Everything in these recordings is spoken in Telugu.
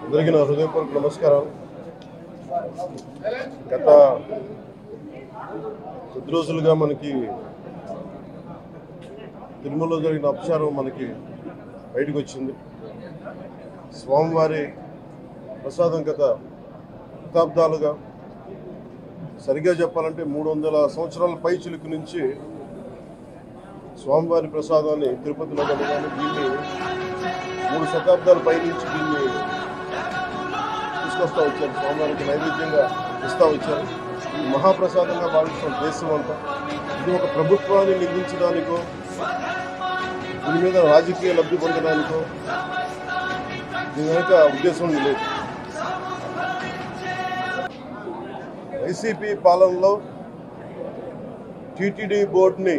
అందరికీ నా హృదయపూర్వక నమస్కారాలు. గత కొద్ది రోజులుగా మనకి తిరుమలలో జరిగిన అపచారం మనకి బయటకు వచ్చింది. స్వామివారి ప్రసాదం గత శతాబ్దాలుగా, సరిగ్గా చెప్పాలంటే 300 సంవత్సరాల పై చిలుకు నుంచి స్వామివారి ప్రసాదాన్ని తిరుపతిలో కానీ దీన్ని 3 శతాబ్దాల పై నుంచి దీన్ని తీసుకొస్తూ వచ్చారు. స్వామివారికి నైవేద్యంగా ఇస్తూ వచ్చారు. ఈ మహాప్రసాదంగా భావిస్తున్న దేశం అంతా. ఇది ఒక ప్రభుత్వాన్ని నిందించడానికో, దీని మీద రాజకీయ లబ్ధి పొందడానికో దీని వెనుక ఉద్దేశం లేదు. వైసీపీ పాలనలో టీటీడీ బోర్డుని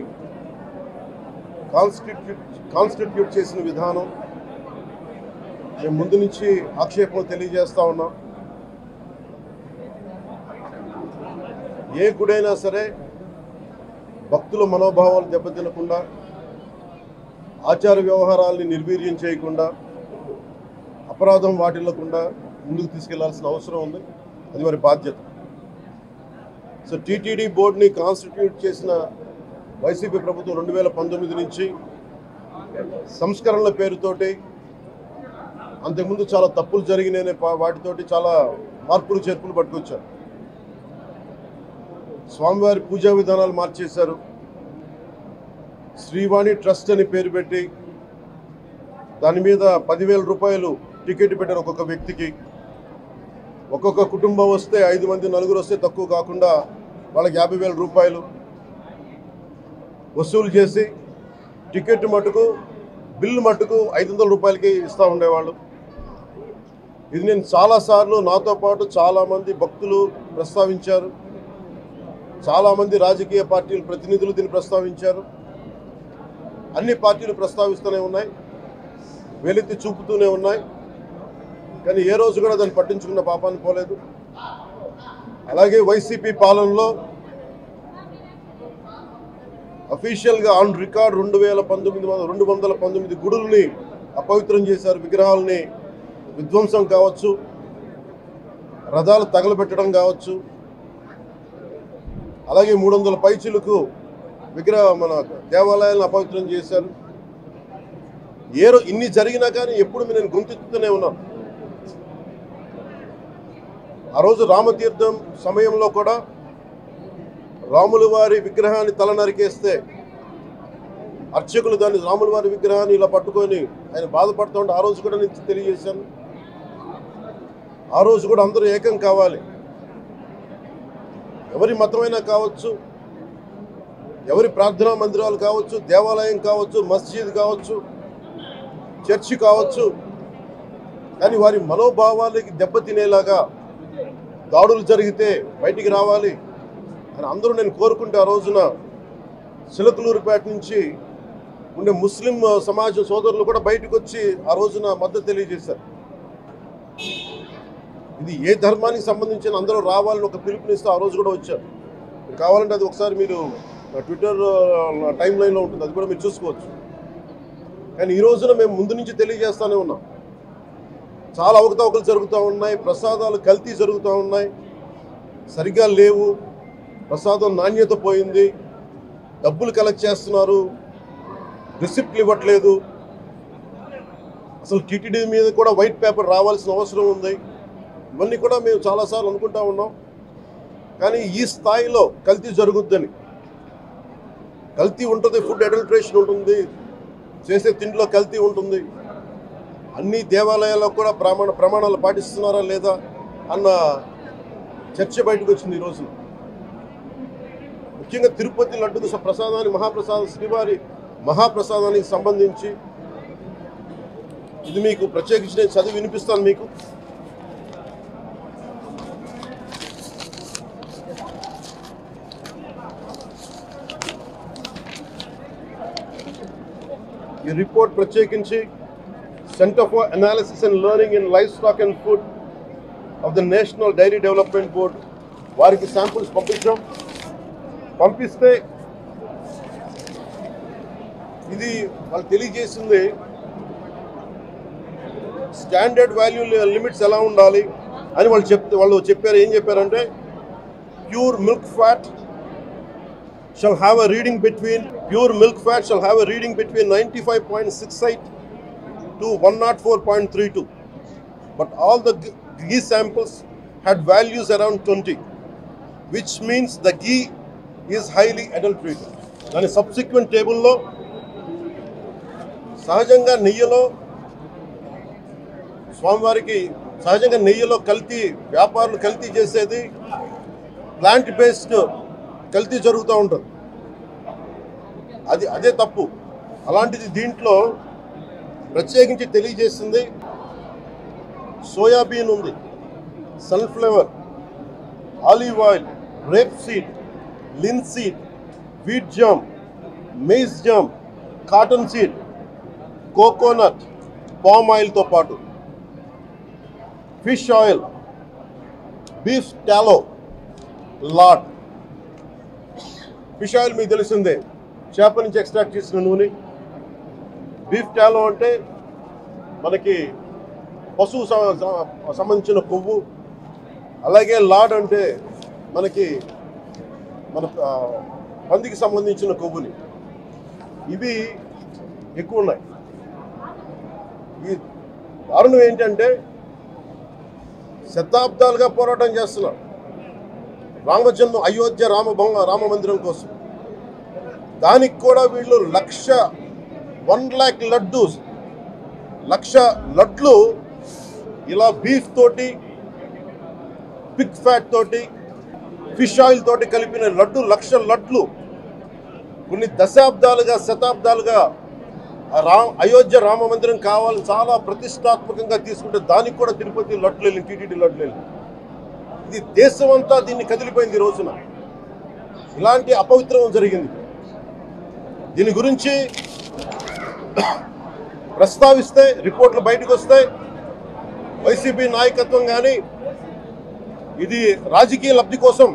కాన్స్టిట్యూట్ చేసిన విధానం మేము ముందు నుంచి ఆక్షేపం తెలియజేస్తా ఉన్నాం. ఏ గుడైనా సరే భక్తుల మనోభావాలు దెబ్బతినకుండా, ఆచార వ్యవహారాల్ని నిర్వీర్యం చేయకుండా, అపరాధం వాటిల్లకుండా ముందుకు తీసుకెళ్లాల్సిన అవసరం ఉంది. అది వారి బాధ్యత. సో టీటీడీ బోర్డుని కాన్స్టిట్యూట్ చేసిన వైసీపీ ప్రభుత్వం 2019 నుంచి సంస్కరణల పేరుతోటి, అంతకుముందు చాలా తప్పులు జరిగినాయనే వాటితోటి చాలా మార్పులు చేర్పులు పట్టుకొచ్చారు. స్వామివారి పూజా విధానాలు మార్చేశారు. శ్రీవాణి ట్రస్ట్ అని పేరు పెట్టి దాని మీద 10,000 రూపాయలు టికెట్ పెట్టారు ఒక్కొక్క వ్యక్తికి. ఒక్కొక్క కుటుంబం వస్తే 5 మంది, 4 వస్తే తక్కువ కాకుండా వాళ్ళకి 50,000 రూపాయలు వసూలు చేసి టికెట్ మటుకు, బిల్లు మటుకు 500 రూపాయలకి ఇస్తూ ఉండేవాళ్ళు. ఇది నేను చాలాసార్లు, నాతో పాటు చాలామంది భక్తులు ప్రస్తావించారు. చాలామంది రాజకీయ పార్టీల ప్రతినిధులు దీన్ని ప్రస్తావించారు. అన్ని పార్టీలు ప్రస్తావిస్తూనే ఉన్నాయి, వేలెత్తి చూపుతూనే ఉన్నాయి. కానీ ఏ రోజు కూడా దాన్ని పట్టించుకున్న పాపాన్ని పోలేదు. అలాగే వైసీపీ పాలనలో అఫీషియల్గా ఆన్ రికార్డ్ 219 గుడుల్ని అపవిత్రం చేశారు. విగ్రహాలని విధ్వంసం కావచ్చు, రథాలు తగలబెట్టడం కావచ్చు, అలాగే 300 పైచిలకు మన దేవాలయాలను అపవిత్రం చేశారు. ఇన్ని జరిగినా కానీ ఎప్పుడు నేను గొంతెత్తుతూనే ఉన్నాను. ఆ రోజు రామతీర్థం సమయంలో కూడా రాముల వారి విగ్రహాన్ని తల నరికేస్తే అర్చకులు దాన్ని, రాముల వారి విగ్రహాన్ని ఇలా పట్టుకొని ఆయన బాధపడుతూ ఉంటే ఆ రోజు కూడా నేను తెలియజేశాను. ఆ రోజు కూడా అందరూ ఏకం కావాలి. ఎవరి మతమైనా కావచ్చు, ఎవరి ప్రార్థనా మందిరాలు కావచ్చు, దేవాలయం కావచ్చు, మస్జిద్ కావచ్చు, చర్చి కావచ్చు, కానీ వారి మనోభావాలకి దెబ్బతినేలాగా దాడులు జరిగితే బయటికి రావాలి అని అందరూ నేను కోరుకుంటే, ఆ రోజున చిలకలూరుపేట నుంచి ఉండే ముస్లిం సమాజ సోదరులు కూడా బయటకు వచ్చి ఆ రోజున మద్దతు తెలియజేశారు. ఇది ఏ ధర్మానికి సంబంధించిన అందరూ రావాలని ఒక పిలుపునిస్తూ ఆ రోజు కూడా వచ్చారు. కావాలంటే అది ఒకసారి మీరు ట్విట్టర్ టైం లైన్లో ఉంటుంది, అది కూడా మీరు చూసుకోవచ్చు. కానీ ఈ రోజున మేము ముందు నుంచి తెలియజేస్తూనే ఉన్నాం. చాలా అవకతవకలు జరుగుతూ ఉన్నాయి, ప్రసాదాలు కల్తీ జరుగుతూ ఉన్నాయి, సరిగ్గా లేవు, ప్రసాదం నాణ్యత పోయింది, డబ్బులు కలెక్ట్ చేస్తున్నారు, రిసిప్ట్లు ఇవ్వట్లేదు. అసలు టీటీడీ మీద కూడా వైట్ పేపర్ రావాల్సిన అవసరం ఉంది. ఇవన్నీ కూడా మేము చాలాసార్లు అనుకుంటా ఉన్నాం. కానీ ఈ స్థాయిలో కల్తీ జరుగుద్దని, కల్తీ ఉంటుంది, ఫుడ్ అడల్ట్రేషన్ ఉంటుంది, చేసే తిండిలో కల్తీ ఉంటుంది, అన్ని దేవాలయాల్లో కూడా ప్రమాణాలు పాటిస్తున్నారా లేదా అన్న చర్చ బయటకు వచ్చింది ఈరోజు. ముఖ్యంగా తిరుపతి లడ్డుకు ప్రసాదాన్ని శ్రీవారి మహాప్రసాదానికి సంబంధించి ఇది మీకు ప్రత్యేకించి నేను చదివి వినిపిస్తాను మీకు. ఈ రిపోర్ట్ ప్రత్యేకించి centre for analysis and learning in livestock and food of the national dairy development board వారికి శాంపుల్స్ పంపిస్తే ఇది వాళ్ళు తెలియజేసింది స్టాండర్డ్ వాల్యూ లిమిట్స్ ఎలా ఉండాలి అని వాళ్ళు చెప్పారు. ఏం చెప్పారంటే pure milk fat shall have a reading between 95.68 to 104.32, but all the ghee samples had values around 20, which means the ghee is highly adulterated. దాని సబ్సిక్వెంట్ టేబుల్లో సహజంగా నెయ్యిలో కల్తీ వ్యాపారులు కల్తీ చేసేది ప్లాంట్ బేస్డ్ కల్తీ జరుగుతూ ఉంటుంది. అదే తప్పు. అలాంటిది దీంట్లో ప్రత్యేకించి తెలియజేసింది సోయాబీన్ ఉంది, sunflower, olive oil, rapeseed, linseed, wheat germ, maize germ, cottonseed, coconut, palm ఆయిల్తో పాటు fish oil, beef tallow, lard. Fish oil మీకు తెలిసిందే, చేప నుంచి ఎక్స్ట్రాక్ట్ చేసిన నూనె. బీఫ్ టాలో అంటే మనకి పశువు సంబంధించిన కొవ్వు. అలాగే లాడ్ అంటే మన పందికి సంబంధించిన కొవ్వుని. ఇవి ఎక్కువ ఉన్నాయి. ఈ దారుణం ఏంటంటే శతాబ్దాలుగా పోరాటం చేస్తున్నారు అయోధ్య రామ మందిరం కోసం. దానికి కూడా వీళ్ళు 1,00,000 లడ్లు ఇలా బీఫ్ తోటి, పిగ్ ఫ్యాట్ తోటి, ఫిష్ ఆయిల్ తోటి కలిపిన 1,00,000 లడ్లు కొన్ని శతాబ్దాలుగా అయోధ్య రామ మందిరం కావాలని చాలా ప్రతిష్టాత్మకంగా తీసుకుంటే దానికి కూడా తిరుపతి లడ్లు వెళ్ళింది, టీటీడీ లడ్లు వెళ్ళింది. ఇది దేశం అంతా దీన్ని కదిలిపోయింది. ఈ రోజున ఇలాంటి అపవిత్రం జరిగింది. దీని గురించి ప్రస్తావిస్తే రిపోర్ట్లు బయటకు వస్తాయి. వైసీపీ నాయకత్వం కానీ ఇది రాజకీయ లబ్ధి కోసం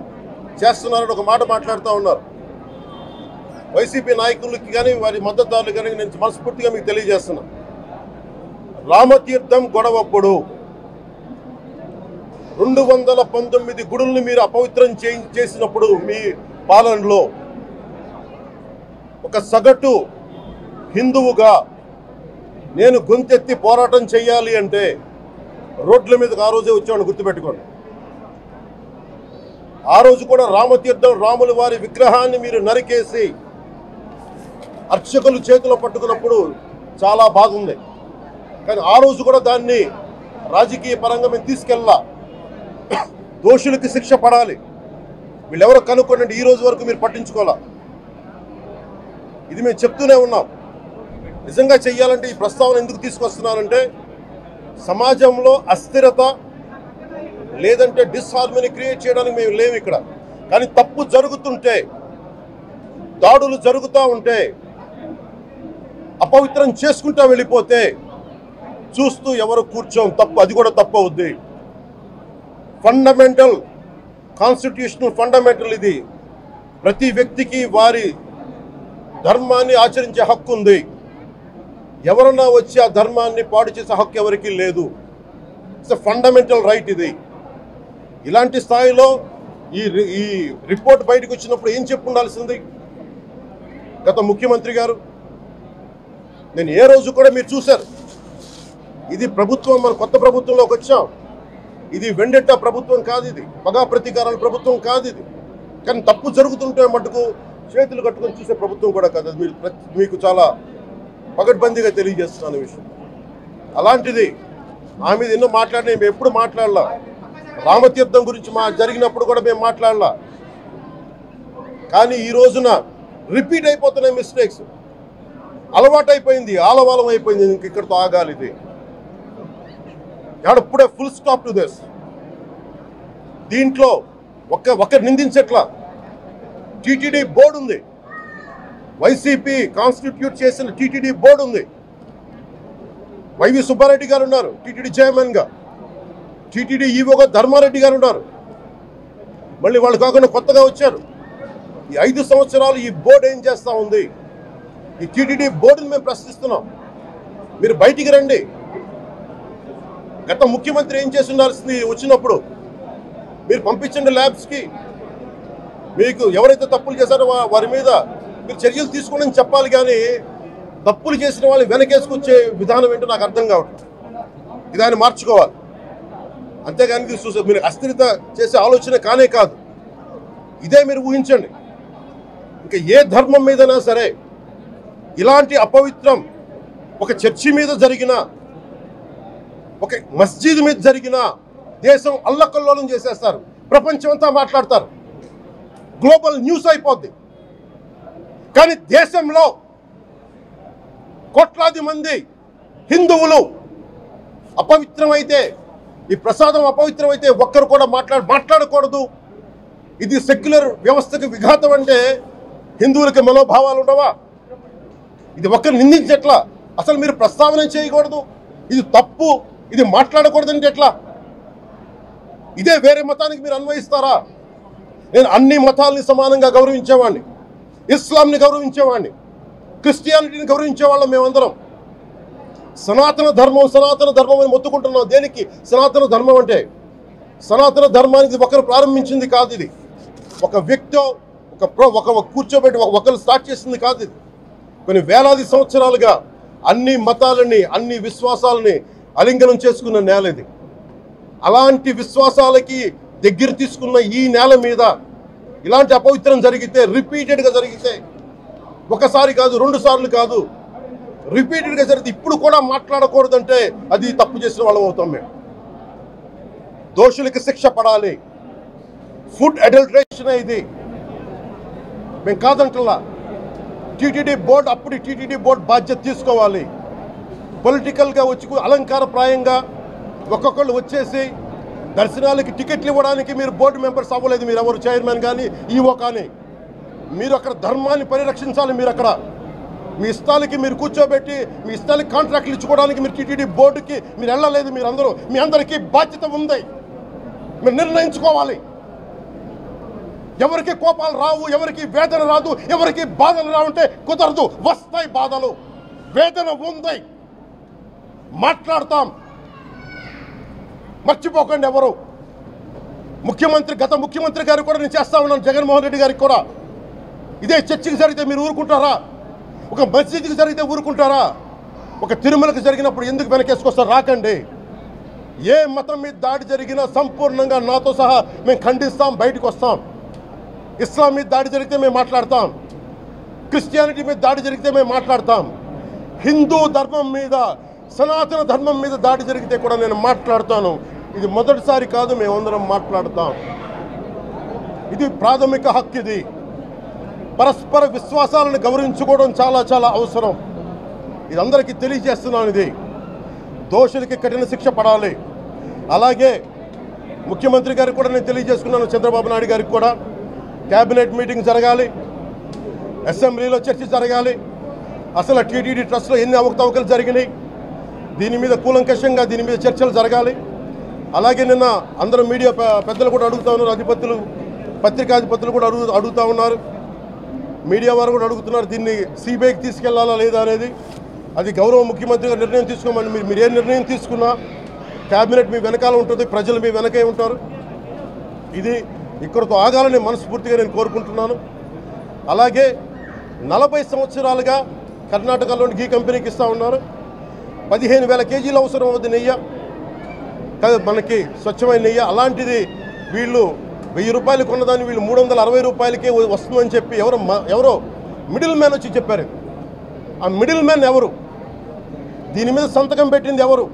చేస్తున్నారని ఒక మాట మాట్లాడుతూ ఉన్నారు. వైసీపీ నాయకులకి కానీ వారి మద్దతుదారులు కానీ నేను మనస్ఫూర్తిగా మీకు తెలియజేస్తున్నా, రామతీర్థం గొడవప్పుడు 219 గుడుల్ని మీరు అపవిత్రం చేసినప్పుడు మీ పాలనలో ఒక సగటు హిందువుగా నేను గొంతెత్తి పోరాటం చేయాలి అంటే రోడ్ల మీదకి ఆ రోజే వచ్చామని గుర్తుపెట్టుకోండి. ఆ రోజు కూడా రామతీర్థం రాముల వారి విగ్రహాన్ని మీరు నరికేసి అర్చకులు చేతిలో పట్టుకున్నప్పుడు చాలా బాగుంది. కానీ ఆ రోజు కూడా దాన్ని రాజకీయ పరంగా మేము తీసుకెళ్ళా. దోషులకి శిక్ష పడాలి. వీళ్ళెవరో కనుక్కోండి, ఈ రోజు వరకు మీరు పట్టించుకోవాలా. ఇది మేము చెప్తూనే ఉన్నాం. నిజంగా చెయ్యాలంటే ఈ ప్రస్తావన ఎందుకు తీసుకొస్తున్నానంటే సమాజంలో అస్థిరత లేదంటే డిస్హార్మనీ క్రియేట్ చేయడానికి మేము లేవు ఇక్కడ. కానీ తప్పు జరుగుతుంటే, దాడులు జరుగుతూ ఉంటే, అపవిత్రం చేసుకుంటూ వెళ్ళిపోతే చూస్తూ ఎవరు కూర్చోం. తప్పు, అది కూడా తప్పు అవుద్ది. ఫండమెంటల్ కాన్స్టిట్యూషనల్ ఫండమెంటల్ ఇది. ప్రతి వ్యక్తికి వారి ధర్మాన్ని ఆచరించే హక్కు ఉంది. ఎవరన్నా వచ్చి ఆ ధర్మాన్ని పాడు చేసే హక్కు ఎవరికి లేదు. ఇట్స్ ఎ ఫండమెంటల్ రైట్ ఇది. ఇలాంటి స్థాయిలో ఈ రిపోర్ట్ బయటకు వచ్చినప్పుడు ఏం చెప్పు ఉండాల్సింది గత ముఖ్యమంత్రి గారు? నేను ఏ రోజు కూడా మీరు చూశారు, ఇది ప్రభుత్వం, మన కొత్త ప్రభుత్వంలోకి వచ్చాం. ఇది వెండెట్టా ప్రభుత్వం కాదు, ఇది పగా ప్రతీకారాల ప్రభుత్వం కాదు ఇది. కానీ తప్పు జరుగుతుంటే మటుకు చేతులు కట్టుకొని చూసే ప్రభుత్వం కూడా కాదు. అది మీకు చాలా పగడ్బందీగా తెలియజేస్తున్నాను విషయం. అలాంటిది మా మీద ఎన్నో మాట్లాడినా మేము ఎప్పుడు మాట్లాడలా. రామతీర్థం గురించి జరిగినప్పుడు కూడా మేము మాట్లాడలా. కానీ ఈ రోజున రిపీట్ అయిపోతున్నాయి మిస్టేక్స్. అలవాటైపోయింది, ఆలవాలం అయిపోయింది. ఇంక ఇక్కడితో ఆగాలి. ఇది ఎప్పుడే ఫుల్ స్టాప్ టు దిస్. దీంట్లో ఒకరు నిందించట్లా. టీటీడీ బోర్డు ఉంది, వైసీపీ కాన్స్టిట్యూట్ చేసిన టీటీడీ బోర్డు ఉంది. వైవి సుబ్బారెడ్డి గారు ఉన్నారు టీటీడీ చైర్మన్గా. టీటీడీ ఈవోగా ధర్మారెడ్డి గారు ఉన్నారు. మళ్ళీ వాళ్ళు కాకుండా కొత్తగా వచ్చారు. ఈ 5 సంవత్సరాలు ఈ బోర్డు ఏం చేస్తూ ఉంది? ఈ టీటీడీ బోర్డుని మేము ప్రశ్నిస్తున్నాం. మీరు బయటికి రండి. గత ముఖ్యమంత్రి ఏం చేసి ఉండాల్సింది వచ్చినప్పుడు మీరు పంపించండి ల్యాబ్స్కి, మీకు ఎవరైతే తప్పులు చేశారో వారి మీద మీరు చర్యలు తీసుకోండి చెప్పాలి. కానీ తప్పులు చేసిన వాళ్ళని వెనకేసుకొచ్చే విధానం ఏంటో నాకు అర్థం కావట్లేదు. ఇది ఆయన మార్చుకోవాలి. అంతేగాని మీరు అస్థిరత చేసే ఆలోచన కానే కాదు. ఇదే మీరు ఊహించండి. ఇంకా ఏ ధర్మం మీదైనా సరే ఇలాంటి అపవిత్రం ఒక చర్చి మీద జరిగిన, ఒక మస్జిద్ మీద జరిగిన దేశం అల్లకల్లోలం చేసేస్తారు, ప్రపంచం అంతా మాట్లాడతారు, గ్లోబల్ న్యూస్ అయిపోద్ది. కానీ దేశంలో కోట్లాది మంది హిందువులు అపవిత్రమైతే, ఈ ప్రసాదం అపవిత్రమైతే ఒక్కరు కూడా మాట్లాడకూడదు. ఇది సెక్యులర్ వ్యవస్థకు విఘాతం అంటే హిందువులకి మనోభావాలు ఉండవా? ఇది ఒక్కరు నిందించట్లా, అసలు మీరు ప్రస్తావన చేయకూడదు, ఇది తప్పు, ఇది మాట్లాడకూడదంటే ఎట్లా? ఇదే వేరే మతానికి మీరు అన్వయిస్తారా? నేను అన్ని మతాలని సమానంగా గౌరవించేవాడిని, ఇస్లాంని గౌరవించేవాడిని, క్రిస్టియానిటీని గౌరవించేవాళ్ళం మేమందరం. సనాతన ధర్మం అని మొత్తుకుంటున్నాం. దేనికి సనాతన ధర్మం అంటే? సనాతన ధర్మానికి ఒకరు ప్రారంభించింది కాదు. ఇది ఒక వ్యక్తో ఒక కూర్చోబెట్టి ఒకరు స్టార్ట్ చేసింది కాదు. ఇది కొన్ని వేలాది సంవత్సరాలుగా అన్ని మతాలని, అన్ని విశ్వాసాలని అలింగనం చేసుకున్న నేల ఇది. అలాంటి విశ్వాసాలకి దగ్గర తీసుకున్న ఈ నేల మీద ఇలాంటి అపవిత్రం జరిగితే, రిపీటెడ్గా జరిగితే, ఒకసారి కాదు, 2 సార్లు కాదు, రిపీటెడ్గా జరిగితే ఇప్పుడు కూడా మాట్లాడకూడదంటే అది తప్పు చేసిన వాళ్ళం అవుతాం. మేము దోషులకి శిక్ష పడాలి. ఫుడ్ అడల్టరేషన్ ఇది మేము కాదంటలా. టీటీడీ బోర్డు, అప్పుడు టీటీడీ బోర్డు బాధ్యత తీసుకోవాలి. పొలిటికల్గా వచ్చి అలంకారప్రాయంగా ఒక్కొక్కళ్ళు వచ్చేసి దర్శనాలకి టికెట్లు ఇవ్వడానికి మీరు బోర్డు మెంబర్స్ అవ్వలేదు. మీరు ఎవరు చైర్మన్ కానీ ఈవో కానీ, మీరు అక్కడ ధర్మాన్ని పరిరక్షించాలి. మీరు అక్కడ మీ ఇష్టాలకి మీరు కూర్చోబెట్టి మీ ఇష్టాలకి కాంట్రాక్ట్లు ఇచ్చుకోవడానికి మీరు టీటీడీ బోర్డుకి మీరు వెళ్ళలేదు. మీరు అందరూ, మీ అందరికీ బాధ్యత ఉంది. మీరు నిర్ణయించుకోవాలి. ఎవరికి కోపాలు రావు, ఎవరికి వేదన రాదు, ఎవరికి బాధలు రావంటే కుదరదు. వస్తాయి బాధలు, వేదన ఉంది, మాట్లాడతాం. మర్చిపోకండి ఎవరు. గత ముఖ్యమంత్రి గారికి కూడా నేను చేస్తా ఉన్నాను, జగన్మోహన్ రెడ్డి గారికి కూడా. ఇదే చర్చికి జరిగితే మీరు ఊరుకుంటారా? ఒక మసీదుకి జరిగితే ఊరుకుంటారా? ఒక తిరుమలకు జరిగినప్పుడు ఎందుకు వెనకేసుకొస్తారు? రాకండి. ఏ మతం మీద దాడి జరిగినా సంపూర్ణంగా నాతో సహా మేము ఖండిస్తాం, బయటకు వస్తాం. ఇస్లాం మీద దాడి జరిగితే మేము మాట్లాడతాం, క్రిస్టియానిటీ మీద దాడి జరిగితే మేము మాట్లాడతాం, హిందూ ధర్మం మీద, సనాతన ధర్మం మీద దాడి జరిగితే కూడా నేను మాట్లాడతాను. ఇది మొదటిసారి కాదు, మేమందరం మాట్లాడతాం. ఇది ప్రాథమిక హక్కు. ఇది పరస్పర విశ్వాసాలను గౌరవించుకోవడం చాలా చాలా అవసరం. ఇది అందరికీ తెలియజేస్తున్నాను. ఇది దోషులకి కఠిన శిక్ష పడాలి. అలాగే ముఖ్యమంత్రి గారికి కూడా నేను తెలియజేసుకున్నాను, చంద్రబాబు నాయుడు గారికి కూడా క్యాబినెట్ మీటింగ్ జరగాలి, అసెంబ్లీలో చర్చ జరగాలి. అసలు టీటీడీ ట్రస్ట్లో ఎన్ని అవకతవకలు జరిగినాయి, దీని మీద కూలంకషంగా దీని మీద చర్చలు జరగాలి. అలాగే నిన్న అందరూ మీడియా పెద్దలు కూడా అడుగుతూ ఉన్నారు, అధిపతులు, పత్రికాధిపతులు కూడా అడుగుతూ ఉన్నారు, మీడియా వారు కూడా అడుగుతున్నారు, దీన్ని సిబిఐకి తీసుకెళ్లాలా లేదా అనేది. అది గౌరవ ముఖ్యమంత్రి గారు నిర్ణయం తీసుకోమని. మీరు ఏ నిర్ణయం తీసుకున్నా క్యాబినెట్ మీ వెనకాల ఉంటుంది, ప్రజలు మీ వెనకే ఉంటారు. ఇది ఇక్కడితో ఆగాలని మనస్ఫూర్తిగా నేను కోరుకుంటున్నాను. అలాగే 40 సంవత్సరాలుగా కర్ణాటకలోని గీ కంపెనీకి ఇస్తూ ఉన్నారు. 15,000 కేజీలు అవసరం అవుతుంది నెయ్యి, మనకి స్వచ్ఛమైన నెయ్యి. అలాంటిది వీళ్ళు 1000 రూపాయలు కొన్నదాన్ని వీళ్ళు 360 రూపాయలకే వస్తుందని చెప్పి ఎవరో మిడిల్ మ్యాన్ వచ్చి చెప్పారు. ఆ మిడిల్ మ్యాన్ ఎవరు? దీని మీద సంతకం పెట్టింది ఎవరు?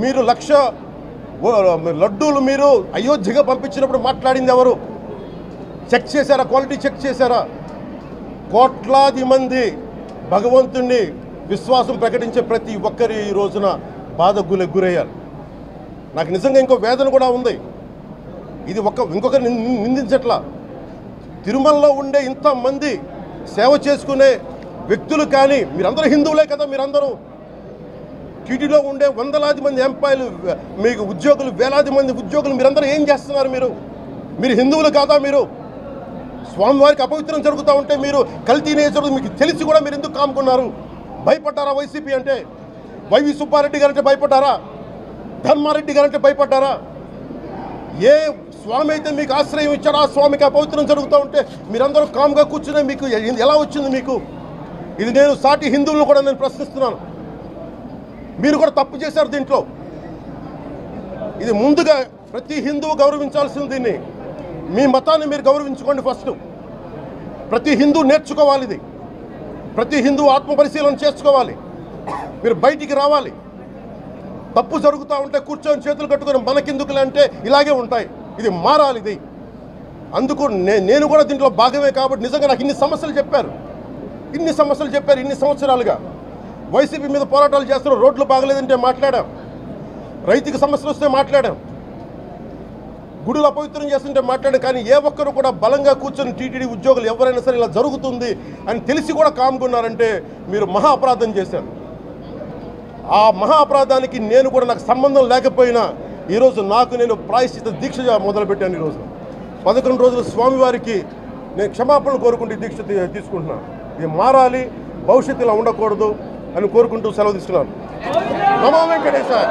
మీరు 1,00,000 లడ్డూలు మీరు అయోధ్యగా పంపించినప్పుడు మాట్లాడింది ఎవరు? చెక్ చేశారా? క్వాలిటీ చెక్ చేశారా? కోట్లాది మంది భగవంతుణ్ణి విశ్వాసం ప్రకటించే ప్రతి ఒక్కరి ఈ రోజున బాధకు గురయ్యారు. నాకు నిజంగా ఇంకో వేదన కూడా ఉంది. ఇది ఇంకొకరు నిందించట్లా. తిరుమలలో ఉండే ఇంతమంది సేవ చేసుకునే వ్యక్తులు కానీ మీరందరూ హిందువులే కదా. మీరందరూ టీటీలో ఉండే వందలాది మంది ఎంప్లాయీలు, మీకు ఉద్యోగులు, వేలాది మంది ఉద్యోగులు, మీరందరూ ఏం చేస్తున్నారు? మీరు హిందువులు కాదా? మీరు స్వామివారికి అపవిత్రం జరుగుతూ ఉంటే మీరు కల్తీ నేచరు మీకు తెలిసి కూడా మీరు ఎందుకు కాముకున్నారు? భయపడ్డారా వైసీపీ అంటే? వైవి సుబ్బారెడ్డి గారంటే భయపడ్డారా? ధర్మారెడ్డి గారంటే భయపడ్డారా? ఏ స్వామి అయితే మీకు ఆశ్రయం ఇచ్చారో ఆ స్వామికి అపవిత్రం జరుగుతూ ఉంటే మీరందరూ కామ్గా కూర్చునే మీకు ఎలా వచ్చింది మీకు? ఇది నేను సాటి హిందువులను కూడా నేను ప్రశ్నిస్తున్నాను. మీరు కూడా తప్పు చేశారు దీంట్లో. ఇది ముందుగా ప్రతి హిందువు గౌరవించాల్సింది. దీన్ని మీ మతాన్ని మీరు గౌరవించుకోండి ఫస్ట్. ప్రతి హిందూ నేర్చుకోవాలి ఇది. ప్రతి హిందువు ఆత్మపరిశీలన చేసుకోవాలి. మీరు బయటికి రావాలి. తప్పు జరుగుతూ ఉంటే కూర్చొని చేతులు కట్టుకొని మనకెందుకులే అంటే ఇలాగే ఉంటాయి. ఇది మారాలి. ఇది అందుకు నేను కూడా దీంట్లో భాగమే. కాబట్టి నిజంగా నాకు ఇన్ని సమస్యలు చెప్పారు ఇన్ని సంవత్సరాలుగా. వైసీపీ మీద పోరాటాలు చేస్తున్నారు. రోడ్లు బాగలేదంటే మాట్లాడాం, రైతుకి సమస్యలు వస్తే మాట్లాడాం, గుడులు అపవిత్రం చేస్తుంటే మాట్లాడాం. కానీ ఏ ఒక్కరు కూడా బలంగా కూర్చొని టీటీడీ ఉద్యోగులు ఎవరైనా సరే ఇలా జరుగుతుంది అని తెలిసి కూడా కామ్గున్నారంటే మీరు మహా అపరాధం చేశారు. ఆ మహా అపరాధానికి నేను కూడా నాకు సంబంధం లేకపోయినా ఈరోజు నేను ప్రాయశ్చిత దీక్ష మొదలుపెట్టాను. ఈరోజు 11 రోజులు స్వామివారికి నేను క్షమాపణలు కోరుకుంటూ దీక్ష తీసుకుంటున్నాను. ఇది మారాలి, భవిష్యత్తు ఇలా ఉండకూడదు అని కోరుకుంటూ సెలవు తీసుకున్నాను. నమో వెంకటేశాయ.